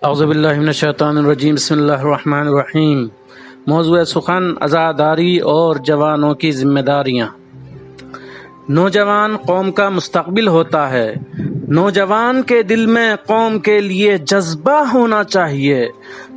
اعوذ باللہ من الشیطان الرجیم، بسم اللہ الرحمن الرحیم۔ موضوع سخن عزاداری اور جوانوں کی ذمہ داریاں۔ نوجوان قوم کا مستقبل ہوتا ہے۔ نوجوان کے دل میں قوم کے لیے جذبہ ہونا چاہیے۔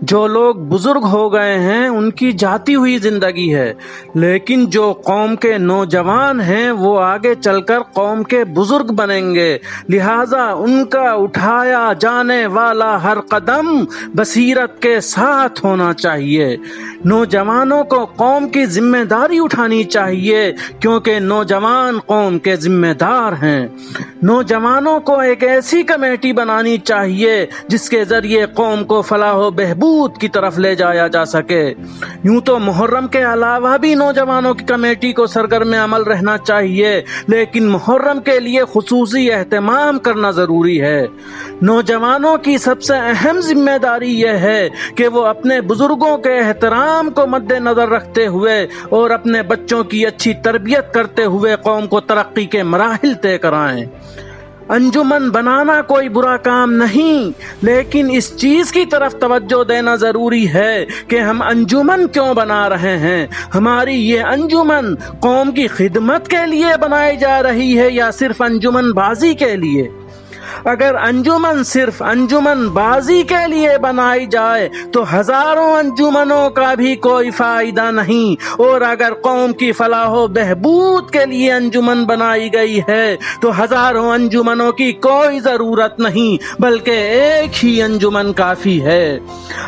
جو لوگ بزرگ ہو گئے ہیں ان کی جاتی ہوئی زندگی ہے، لیکن جو قوم کے نوجوان ہیں وہ آگے چل کر قوم کے بزرگ بنیں گے، لہذا ان کا اٹھایا جانے والا ہر قدم بصیرت کے ساتھ ہونا چاہیے۔ نوجوانوں کو قوم کی ذمہ داری اٹھانی چاہیے، کیونکہ نوجوان قوم کے ذمہ دار ہیں۔ نوجوانوں کو ایک ایسی کمیٹی بنانی چاہیے جس کے ذریعے قوم کو فلاح و بہبود کی طرف لے جایا جا سکے۔ یوں تو محرم کے علاوہ بھی نوجوانوں کی کمیٹی کو سرگرم عمل رہنا چاہیے، لیکن محرم کے لیے خصوصی اہتمام کرنا ضروری ہے۔ نوجوانوں کی سب سے اہم ذمہ داری یہ ہے کہ وہ اپنے بزرگوں کے احترام کو مد نظر رکھتے ہوئے اور اپنے بچوں کی اچھی تربیت کرتے ہوئے قوم کو ترقی کے مراحل طے کرائیں۔ انجمن بنانا کوئی برا کام نہیں، لیکن اس چیز کی طرف توجہ دینا ضروری ہے کہ ہم انجمن کیوں بنا رہے ہیں۔ ہماری یہ انجمن قوم کی خدمت کے لیے بنائی جا رہی ہے یا صرف انجمن بازی کے لیے؟ اگر انجمن صرف انجمن بازی کے لیے بنائی جائے تو ہزاروں انجمنوں کا بھی کوئی فائدہ نہیں، اور اگر قوم کی فلاح و بہبود کے لیے انجمن بنائی گئی ہے تو ہزاروں انجمنوں کی کوئی ضرورت نہیں، بلکہ ایک ہی انجمن کافی ہے۔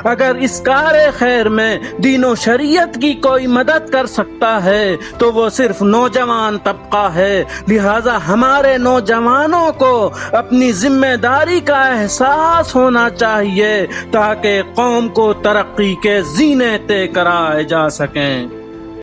اگر اس کار خیر میں دین و شریعت کی کوئی مدد کر سکتا ہے تو وہ صرف نوجوان طبقہ ہے، لہذا ہمارے نوجوانوں کو اپنی ذمہ داری کا احساس ہونا چاہیے تاکہ قوم کو ترقی کے زینے طے کرائے جا سکیں۔